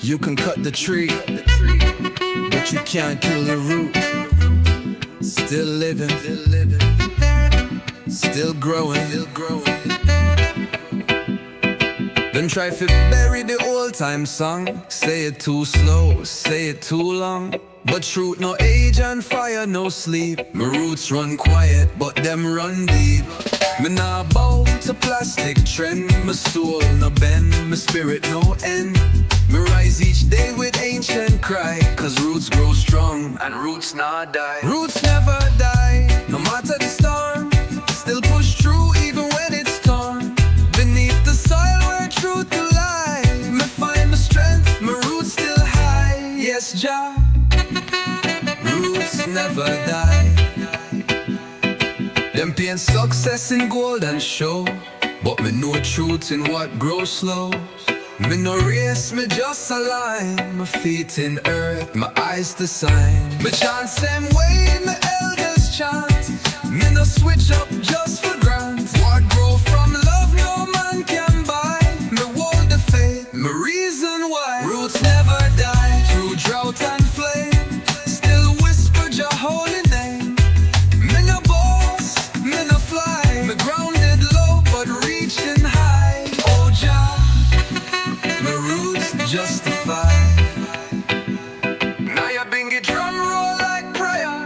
You can cut the tree, but you can't kill the root. Still living, still growing. Then try to bury the old time song. Say it too slow, say it too long. But truth no age and fire no sleep. My roots run quiet, but them run deep. Me nah bow to plastic trend. My soul no bend, my spirit no end. Me rise each day with ancient cry. Cause roots grow strong and roots not die. Roots never die, no matter the storm. Still push through even when it's torn. Beneath the soil where truth to lie. Me find my strength, my roots still high. Yes, Jah, roots never die. Them paint success in gold and show, but me know truth in what grows slow. Me no race, me just align. My feet in earth, my eyes the sign. Me chant same way my elders chant. Me no switch up just for grant. What grow from love no man can buy. Me hold the faith, me reason why. Roots never die, through drought and flame. Still whisper Jah holy name. Me no boss, me no fly. Me grounded low but reaching high. Oh Jah, my roots justify. Nyabinghi drum roll like prayer.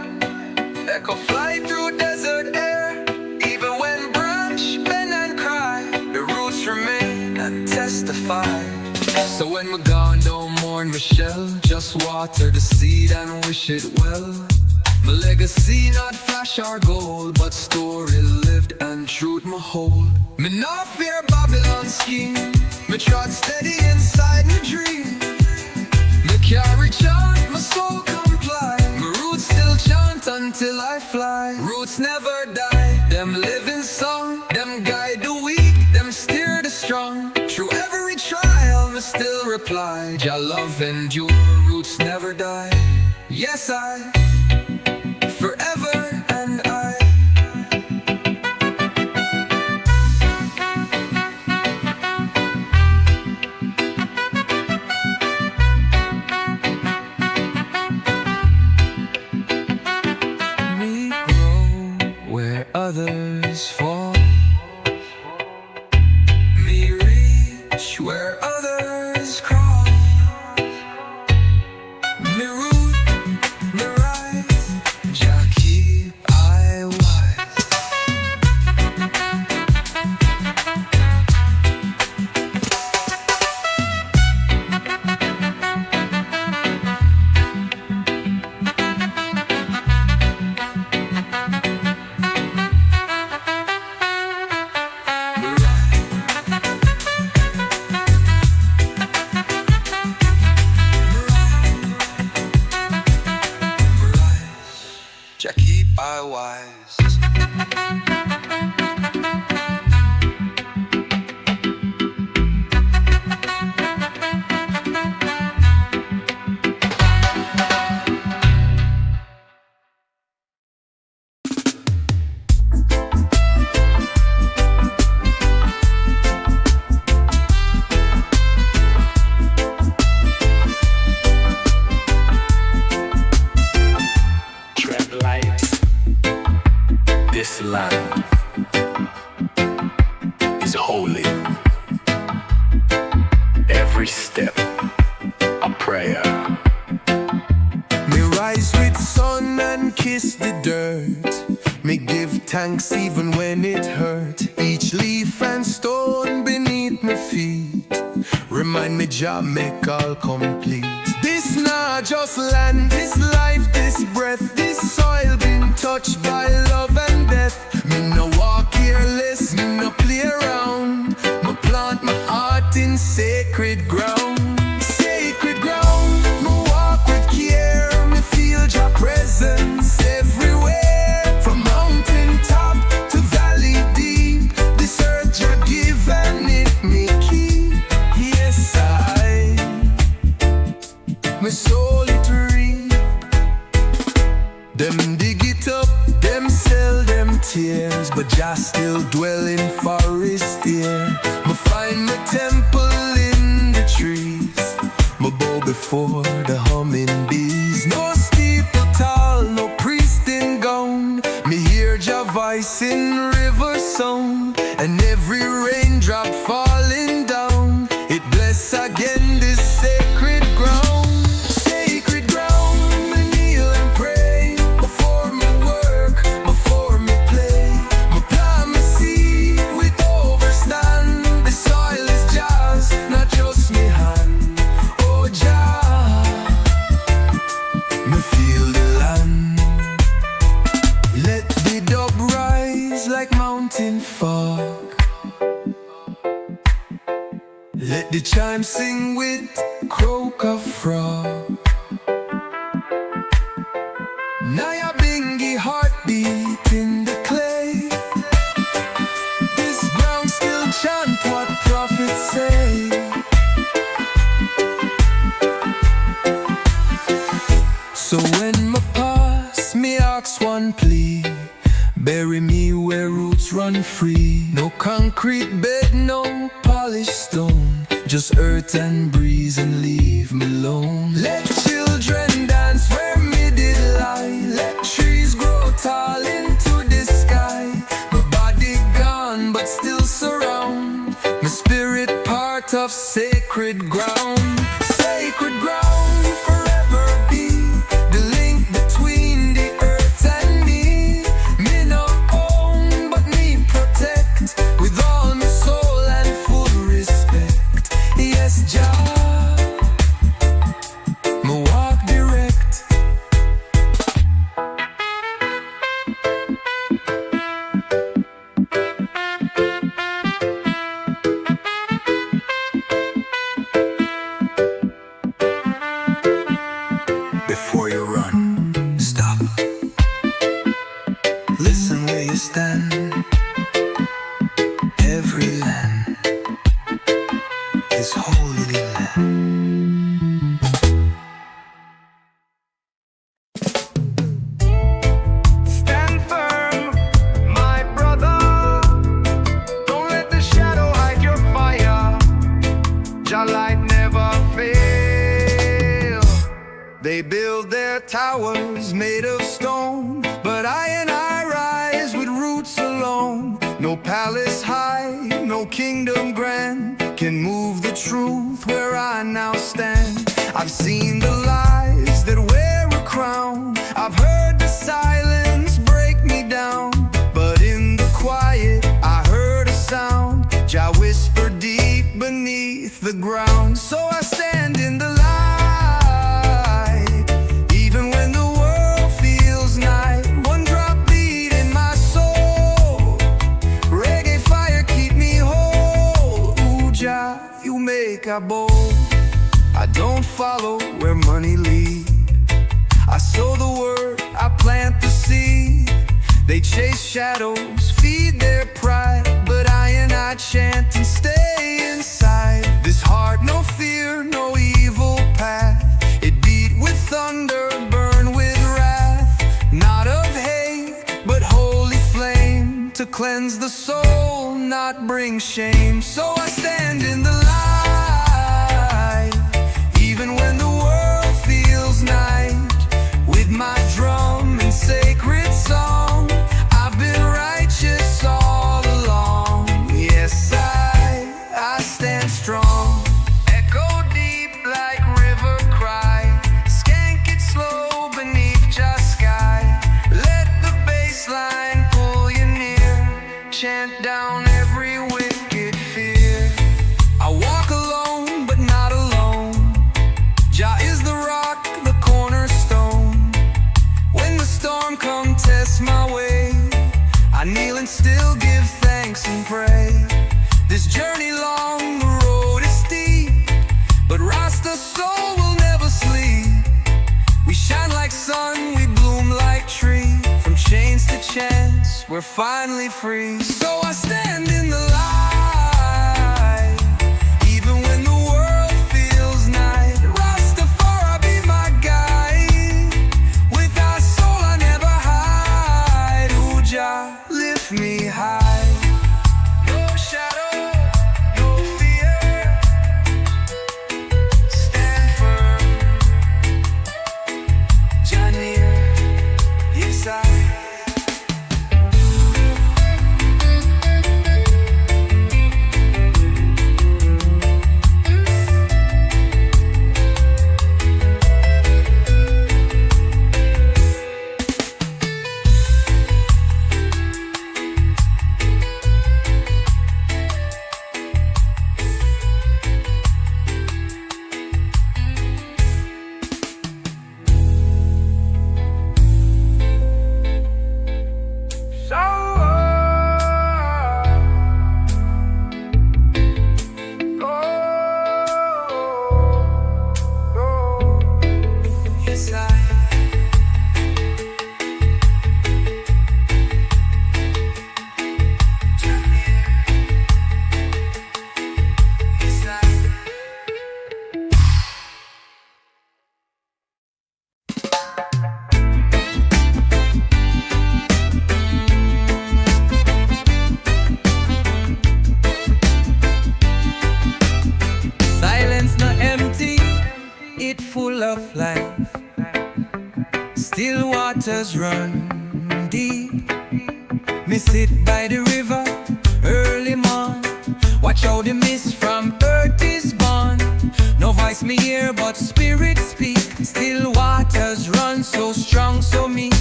Echo fly through desert air. Even when branch bend and cry, the roots remain and testify. So when we're gone, don't mourn Michelle. Just water the seed and wish it well. My legacy not flash or gold, but story lived and truth my hold. Me not fear Babylon's scheme. Me trod steady inside my dream. Me carry chant, my soul comply. My roots still chant until I fly. Roots never die, them live in song. Them guide the weak, them steer the strong. Through every trial, me still reply. Jah love endure, roots never die. Yes, I, forever and I. Me grow where others fall. Me reach where others crawl. Me root, me rise, Jah keep I wise. Me rise, me rise, Jah keep I wise. Trap lights. This land is holy. Every step a prayer. Me rise with sun and kiss the dirt. Me give thanks even when it hurt. Each leaf and stone beneath my feet remind me Jah make all complete. This not just land, this life, this breath, this soil been touched by love and death. Me no walk careless, me no play around. Me plant my heart in sacred ground. Sacred ground, me walk with care. Me feel Jah presence everywhere. From mountain top to valley deep, this earth Jah give and it me keep. Yes, my soul it reap. Them dig it up, them sell them tears, but Jah still dwell in forest here. Me find my temple fog. Let the chimes sing with croak of frog. Nyabinghi heartbeat in the clay. This ground still chant what prophets say. So when my pass, me ask one plea: bury me where roots run free. No concrete bed, no polished stone, just earth and breeze, and leave me alone. Let children dance where me did lie. Let trees grow tall into the sky. My body gone but still surround. My spirit part of sacred ground. Sacred ground forever be the link between the earth and me. Me no own but me protect with all my soul and full respect. Yes, Jah, me walk direct. Before you run, stop. Listen where you stand. Every land is holy land. Stand firm, my brother. Don't let the shadow hide your fire. Jah light never fail. They build their towers made of stone, but I rise with roots alone. No palace high, no kingdom grand can move the truth where I now stand. I've seen the lies that wear a crown. I've heard the silence break me down, but in the quiet I heard a sound. Jah whispered deep beneath the ground. So I stand in the light, even when the world feels night. One drop beat in my soul, reggae fire keep me whole. Ooh, Jah, you make I bold. I don't follow where money leads. I sow the word, I plant the seed. They chase shadows, feed their pride, but I chant and stay inside. This heart, no fear, no evil path. It beat with thunder, burn with wrath. Not of hate, but holy flame, to cleanse the soul, not bring shame. So I stand in the light, even when the world feels night. With my drum and sacred song, I've been righteous all along. Yes, I stand strong. Echo deep like river cry. Skank it slow beneath just sky. Let the bassline pull you near. Chant down every wicked fear. I walk alone but not alone. Jah is the rock, the cornerstone. When the storm come test my way, I kneel and still give thanks and pray. This journey long, the road is steep, but Rasta soul will never sleep. We shine like sun, we bloom like tree. From chains to chants, we're finally free. So I stand in the light, even when the world feels night. Rastafari be my guide. With our soul I never hide. Ooh, Jah, lift me high. No shadow, no fear. Stand firm. Jah near. Yes, I of life. Still waters run deep. Me sit by the river early morn, watch how the mist from earth is born. No voice me hear but spirit speak. Still waters run so strong, so meek.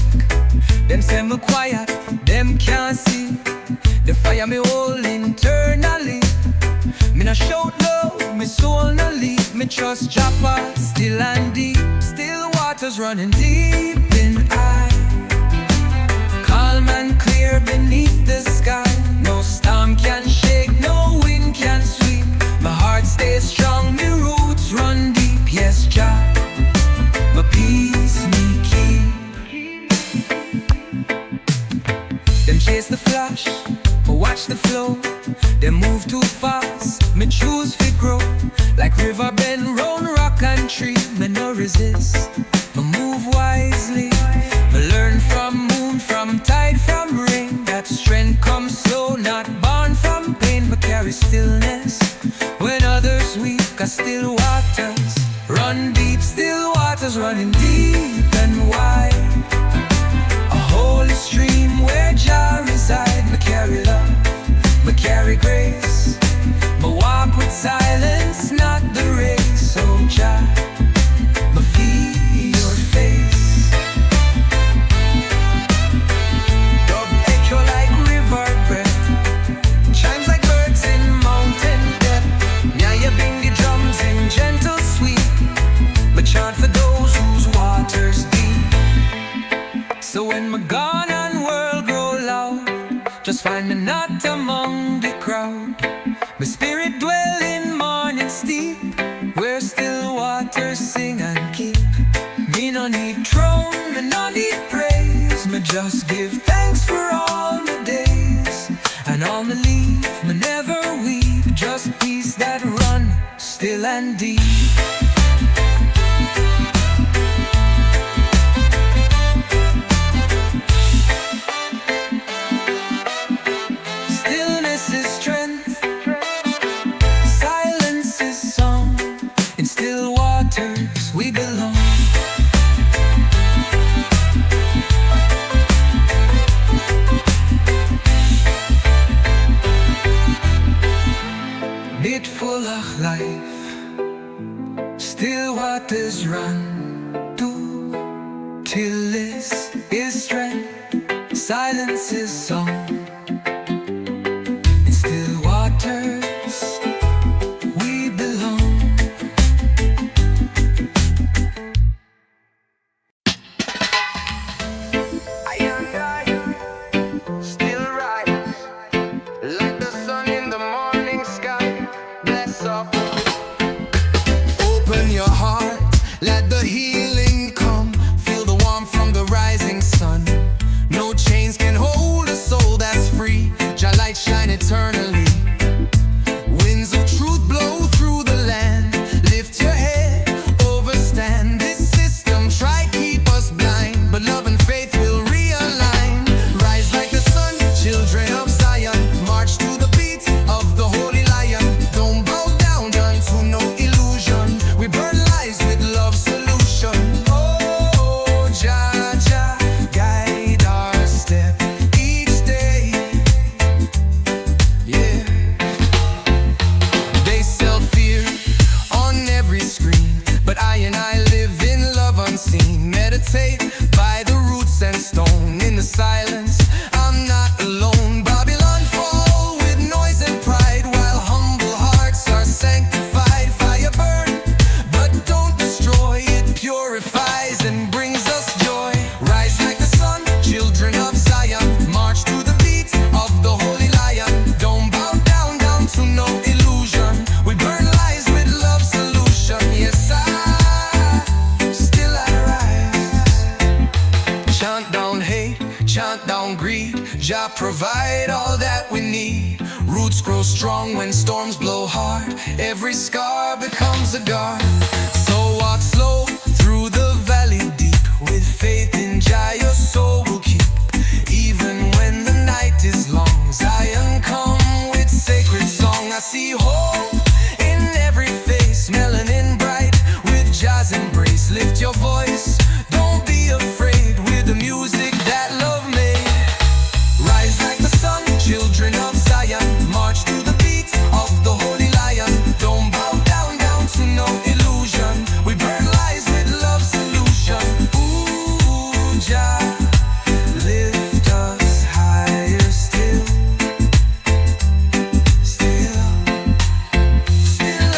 Them say me quiet, them can't see the fire me hold internally. Me no shout low, me soul no leak. Me trust Japa, still and deep. Still waters running deep in I. Calm and clear beneath the sky. No storm can shake, no wind can sweep. My heart stays strong, me roots run deep. Yes, Jah, my peace me keep. Them chase the flash, but watch the flow. They move too fast, me choose to grow. Like river bend round rock and tree. Me no resist, me move wisely. Me learn from moon, from tide, from rain. That strength comes slow, not born from pain. But carry stillness when others weak. Cause still waters run deep. Still waters running deep and wide. A holy stream where Jah reside. Me carry love, me carry grace. Me walk with silence, not the race. So Jah, me feel your face. Dub echo like river breath, chimes like birds in mountain depth. Nyabinghi drums in gentle sweep, but chant for those whose waters deep. So when my gone and world grow loud, just find me not among the crowd. My spirit dwell in morning steep, where still waters sing and keep. Me no need throne, me no need praise. Me just give thanks for all my days. And all me leave, me never weep. Just peace that run still and deep. We belong. Bit full of life, still waters run to. Till this is strength, silence is song. In still waters we belong. Shine eternally. Winds of truth blow through the land. Lift your head, overstand. This system try keep us blind, but love and faith will realign. Rise like the sun, children of Zion. March to the beat of the holy lion. Don't bow down unto no illusion. We burn lies with love's solution. Oh, Jah, Jah, guide our step each day. They sell fear on every screen, but I live in love unseen. Meditate by the roots and stone. In the silence, I'm not alone. Babylon fall with noise and pride, while humble hearts are sanctified. Fire burn, but don't destroy. It purifies and brings us joy. Rise like the sun, children of Zion. March to the beat of the holy lion. Don't bow down to no illusion. We burn lies with love's solution. Yes, still I rise. Chant down hate, chant down greed. Jah provide all that we need. Roots grow strong when storms blow hard. Every scar becomes a guard. So walk slow through the valley deep. With faith in Jah, your soul will keep. Even when the night is long, Zion come with sacred song. I see hope in every face, melanin bright with Jah's embrace. lift your voice. Don't be afraid with the music that love made. Rise like the sun, children of Zion. March to the beat of the holy lion. Don't bow down, down to no illusion. We burn lies with love's solution. Ooh, Jah, lift us higher still. Still I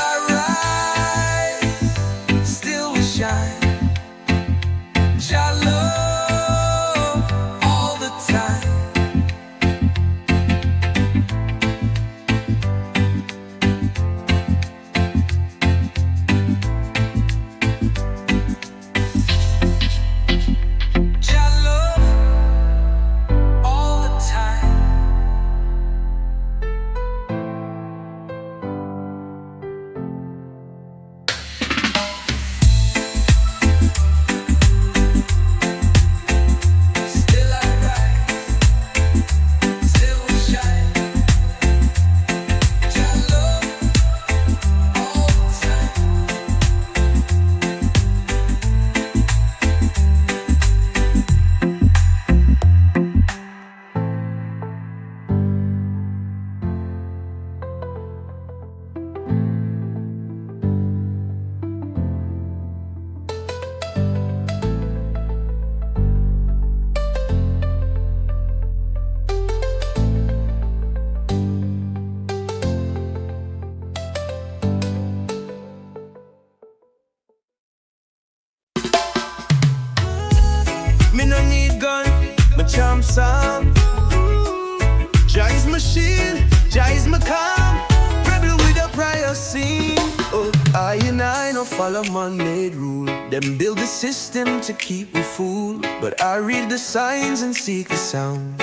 rise, still we shine. Jah love all the time. Jah love all the time. Still I rise, still we shine. Jah love all the time. Me no need gun, my charm song. Jah is my shield, Jah is my calm. Rebel with a prior scene. Oh, I and I no follow man-made rule. Them build the system to keep me fooled. But I read the signs and seek the sound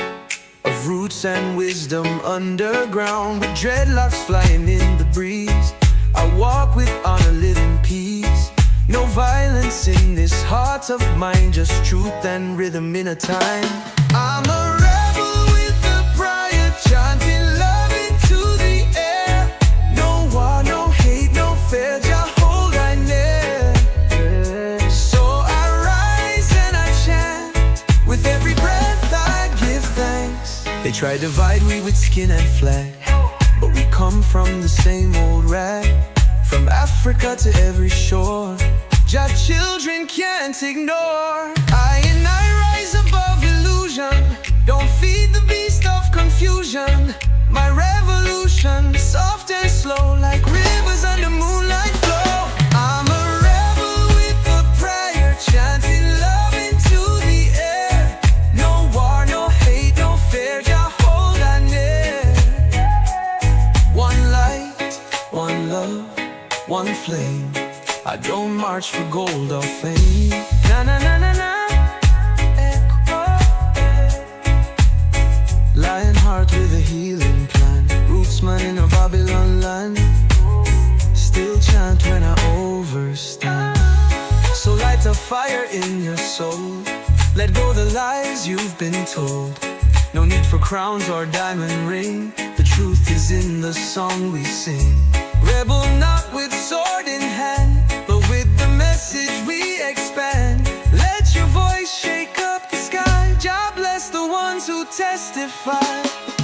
of roots and wisdom underground. With dreadlocks flying in the breeze, I walk with honor, live in peace. No violence in this heart of mine, just truth and rhythm in a time. I'm a rebel with the prior, chanting love into the air. No war, no hate, no fear, Jah hold I near. So I rise and I chant, with every breath I give thanks. They try to divide me with skin and flag, but we come from the same old rag. From Africa to every shore, Jah children can't ignore. I and I rise above illusion. Don't feed the beast of confusion. My revolution, soft and slow, like rivers under moonlight flow. I'm a rebel with the prayer, chanting love into the air. No war, no hate, no fear, Jah hold I near. One light, one love, one flame. I don't march for gold or fame. Na na na na na. Lion heart with a healing plan. Rootsman in a Babylon land. Still chant when I overstand. So light a fire in your soul. Let go the lies you've been told. No need for crowns or diamond ring. The truth is in the song we sing. Rebel not with sword in hand, but with the message we expand. Let your voice shake up the sky. Jah bless the ones who testify.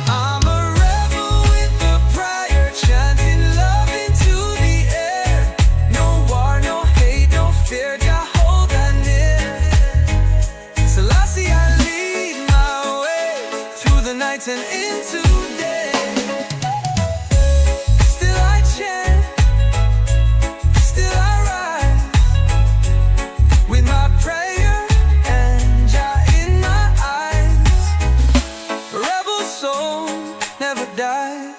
I'm a rebel with the prior, chanting love into the air. No war, no hate, no fear, Jah hold I near. Selassie, I lead my way through the night and into day. Still I chant, still I rise, with my prayer and Jah in my eyes. Rebel soul never die.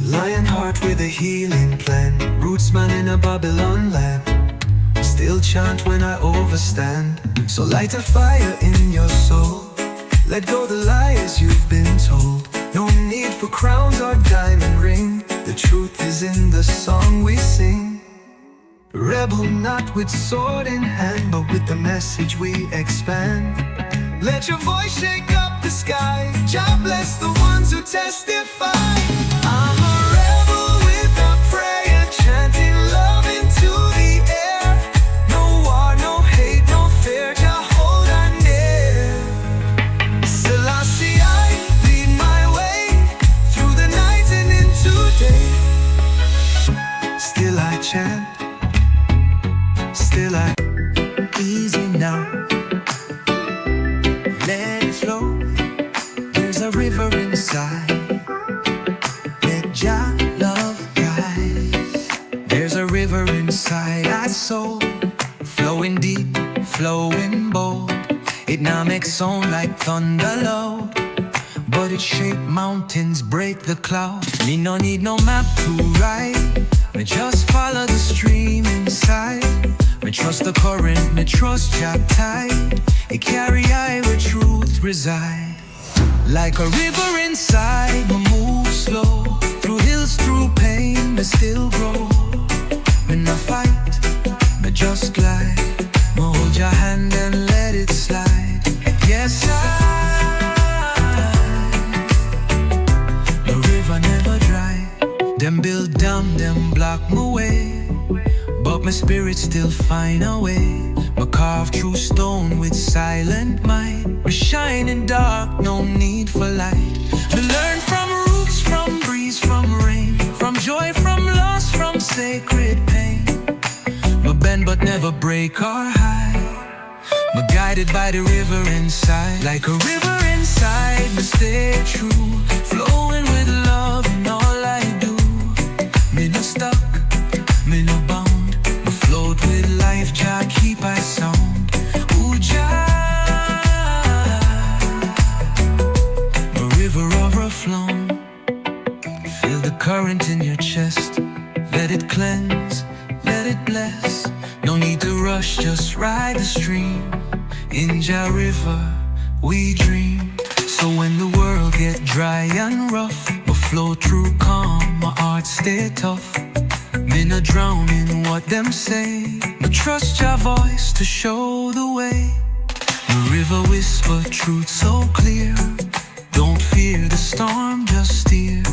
Lion heart with a healing plan. Rootsman in a Babylon land. still chant when I overstand. So light a fire in your soul. Let go the lies you've been told. No need for crowns or diamond ring. The truth is in the song we sing. Rebel not with sword in hand, but with the message we expand. Let your voice shake up the sky. Jah bless the ones who testify. I'm a rebel with a prayer, chanting love into the air. No war, no hate, no fear, Jah hold our near. Selassie, I lead my way through the night and into day. Still I chant, still I. Easy now, let it flow. There's a river inside. Let Jah love guide. There's a river inside our soul, flowing deep, flowing bold. It now makes sound like thunder low, but it shape mountains, break the cloud. Me no need no map to ride. Me just follow the stream inside. Me trust the current, me trust Jah tide. It carry I where truth reside. Like a river inside, me move slow. Through hills, through pain, me still grow. Me no fight, me just glide. Me hold your hand and let it slide. Yes, the river never dry. Them build dam, them block my way, but my spirit still find a way. Me carve through stone with silent might. Me shine in dark, no need for light. Me learn from roots, from breeze, from rain, from joy, from loss, from sacred pain. Me bend but never break or hide. Me guided by the river inside. Like a river inside, me stay true, flowing with love in all I do. Me no stuck, me no bound. Me float with life, Jah keep I sound. Ooh, Jah, a river overflown. Feel the current in your chest. Let it cleanse, let it bless. No need to rush, just ride the stream. In Jah river we dream. So when the world get dry and rough, we flow through calm, my heart stay tough. Me no drown in what them say. Me trust Jah voice to show the way. The river whisper truth so clear. Don't fear the storm, just steer.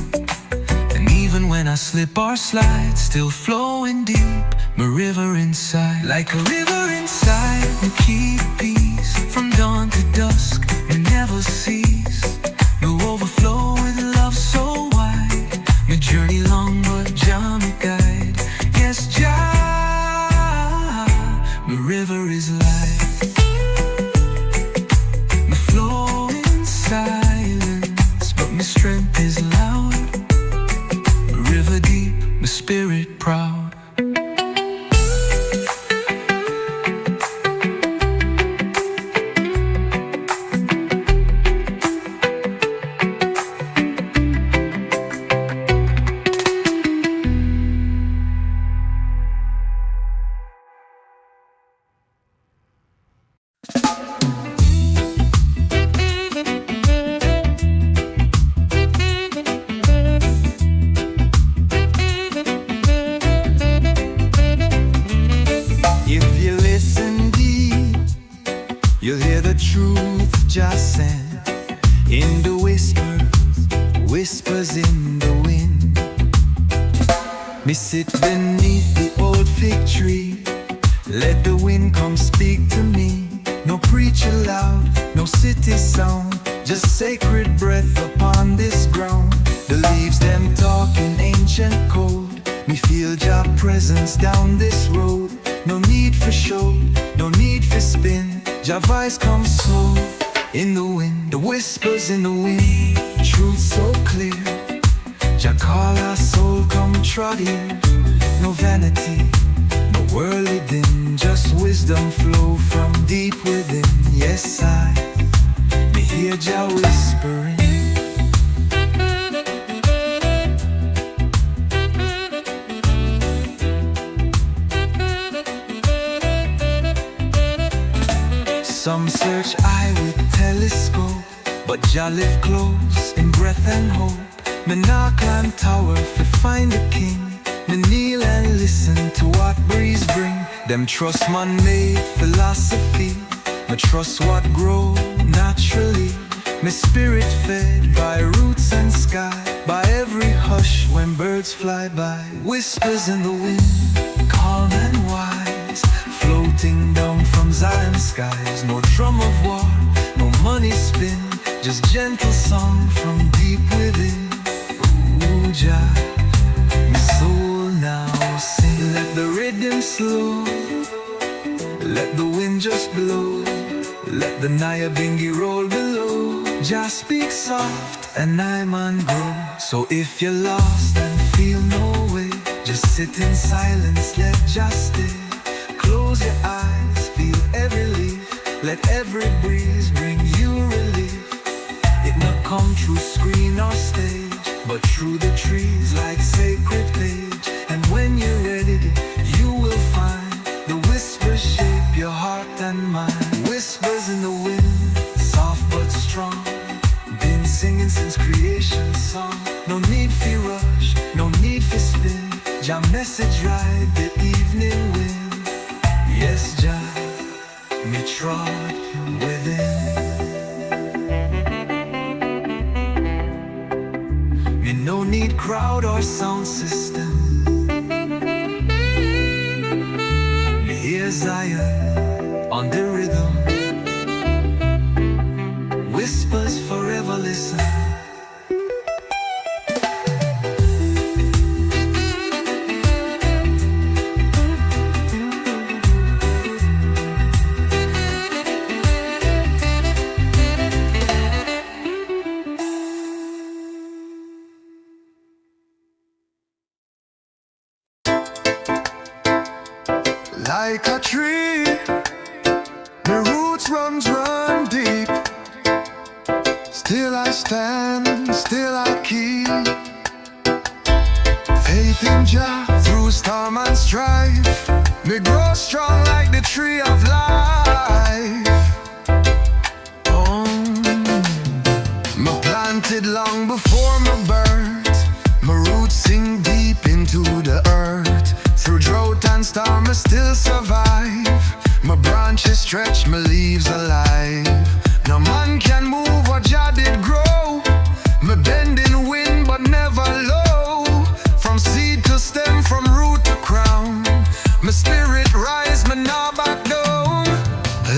And even when I slip or slide, still flowing deep, my river inside. Like a river inside, me keep peace. From dawn to dusk, me never cease. Me overflow with love so wide. My journey long, but Jah me guide. Yes, Jah, my river is life. Me flow in silence, but my strength is loud. My river deep, my spirit proud. Me sit beneath the old fig tree. Let the wind come speak to me. No preacher loud, no city sound, just sacred breath upon this ground. The leaves them talking ancient code. Me feel Jah presence down this road. No need for show, no need for spin. Jah voice comes slow in the wind. The whispers in the wind, truth so clear. Jah call our soul, come trot here. No vanity, no worldly din, just wisdom flow from deep within. Yes, I me hear Jah whispering. Some search eye with telescope, but Jah live close in breath and hope. Me nah climb tower fi find the king. Me kneel and listen to what breeze bring. Them trust man-made philosophy. Me trust what grow naturally. Me spirit fed by roots and sky, by every hush when birds fly by. Whispers in the wind, calm and wise, floating down from Zion skies. No drum of war, no money spin, just gentle song from deep within. Ooh, Jah, my soul now sing. Let the rhythm slow, let the wind just blow, let the Nyabinghi roll below. Just speak soft and I'm on grow. So if you're lost and feel no way, just sit in silence, let just stay. Close your eyes, feel every leaf, let every breeze bring you relief. It not come through screen or stage, but through the trees like sacred page. And when you're ready, you will find the whispers shape your heart and mind. Whispers in the wind, soft but strong, been singing since creation song. No need for rush, no need for spin, Jah message ride the evening wind. Yes, Jah, me trod within. Me no need crowd or sound system. Me hear Zion on the rhythm. Whispers forever listen. Like a tree, the roots run deep. Still I stand, still I keep faith in Jah through storm and strife. Me grow strong like the tree of life. Me planted long before my birth. My roots sink deep into the earth. Through drought and storm I still survive. My branches stretch, my leaves alive. No man can move what Jah did grow. Me bend in wind but never low. From seed to stem, from root to crown. My spirit rise, me nah back down.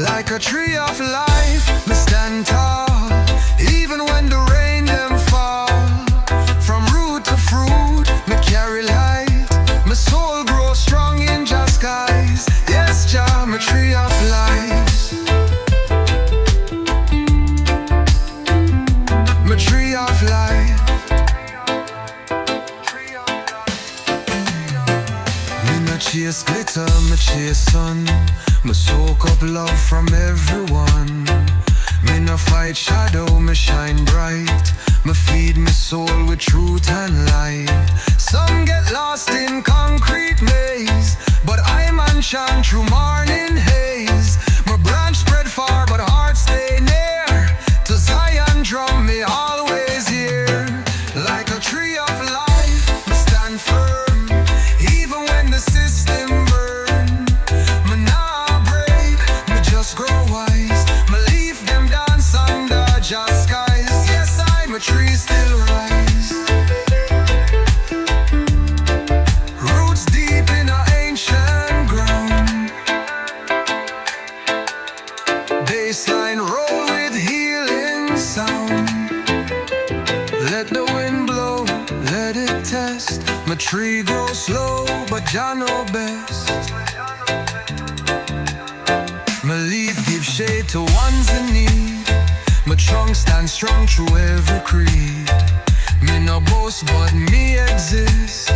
Like a tree of life, me stand tall. Even when the rain them fall. From root to fruit, me carry light. My soul grows strong in Jah's skies. Yes, Jah, my tree of life. My tree of life. Me no chase glitter, me chase sun. Me soak up love from everyone. Me no fight shadow, me shine bright. Me feed me soul with truth and light. Some get lost in concrete maze, but I'm chant through morning haze. My branch spread far, but heart stay near. To Zion drum me always here. Like a tree of life, me stand firm. Even when the system burn, me nah break, me just grow wise. Me leave them dance under Jah's skies. Yes, I'm a tree still rise. Roots deep in a ancient ground. Bassline roll with healing sound. Let the wind blow, let it test. My tree grows slow, but Jah know best. My leaf give shade to ones in need. My trunk stands strong through every creed. Me no boast, but me exist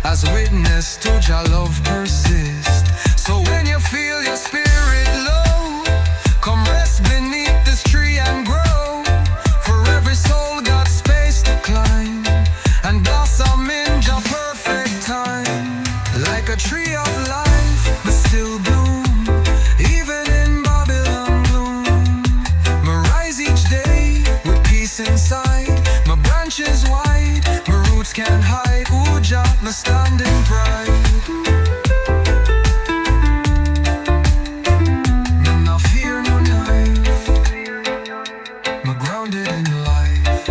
as witness to Jah love persist. So when you feel your spirit low, come rest beneath this tree and grow. For every soul got space to climb and blossom in Jah perfect time. Like a tree of life, but still bloom. Even in Babylon gloom, understanding pride. No fear, no knife. Me grounded in life.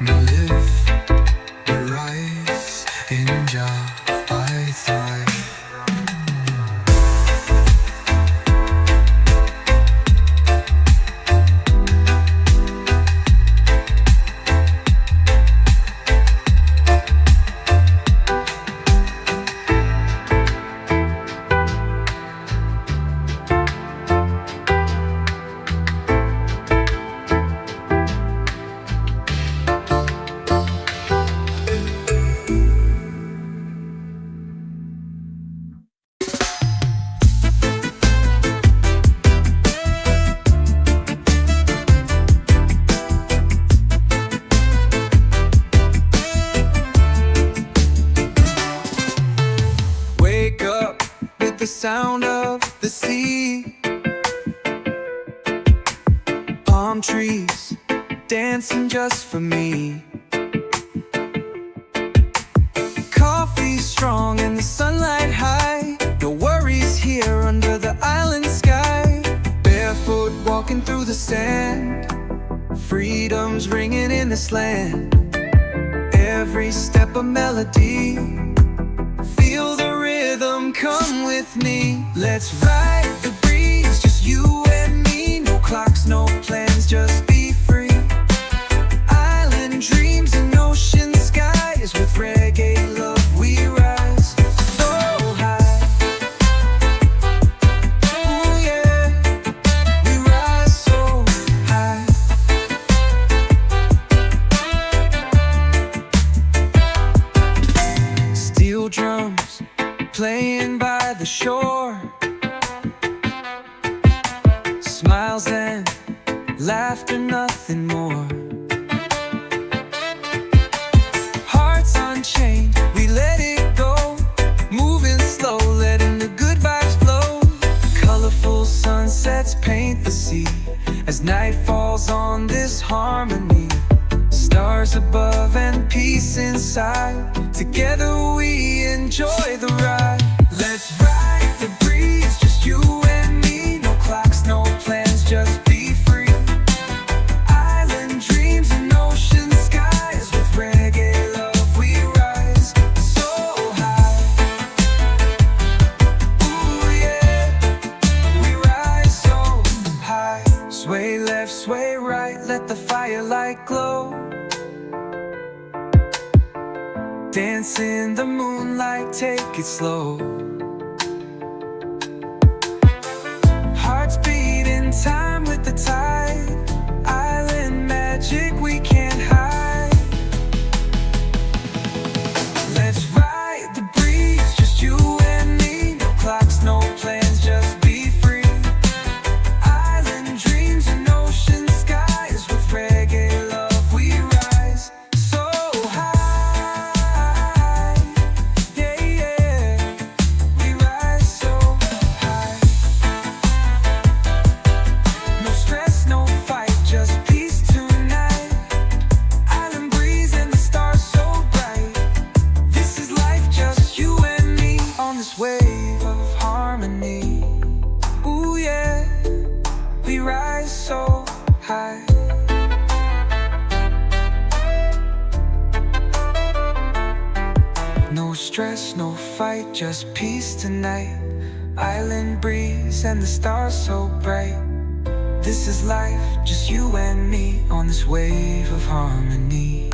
Me live, we rise. In Jah I thrive. Wake up with the sound of the sea. Palm trees dancing just for me. Coffee strong and the sunlight high. No worries here under the island sky. Barefoot walking through the sand. Freedom's ringing in this land. Every step a melody. Feel the rhythm, come with me. Let's ride the breeze, just you and me. No clocks, no plans, just be free. Island dreams and ocean skies. With reggae love we rise so high. Ooh yeah, we rise so high. Steel drums playing by the shore. Smiles and laughter, nothing more. Hearts unchained, we let it go. Moving slow, letting the good vibes flow. Colorful sunsets paint the sea. As night falls on this harmony. Stars above and peace inside. Together we enjoy the ride. Let's ride the breeze, just you and me. No clocks, no plans, just be free. Island dreams and ocean skies. With reggae love we rise so high. Ooh yeah, we rise so high. Sway left, sway right, let the firelight glow. Dance in the moonlight, take it slow. Hearts beat in time with the tide. Island magic we can't hide. Let's ride the breeze, just you and me. No clocks, no plans, just be free. Island dreams and ocean skies. With reggae love we rise so high. Yeah, yeah, we rise so high. No stress, no fight, just peace tonight. Island breeze and the stars so bright. This is life, just you and me. On this wave of harmony. Ooh yeah, we rise so high. No stress, no fight, just peace tonight. Island breeze and the stars so bright. This is life, just you and me. On this wave of harmony.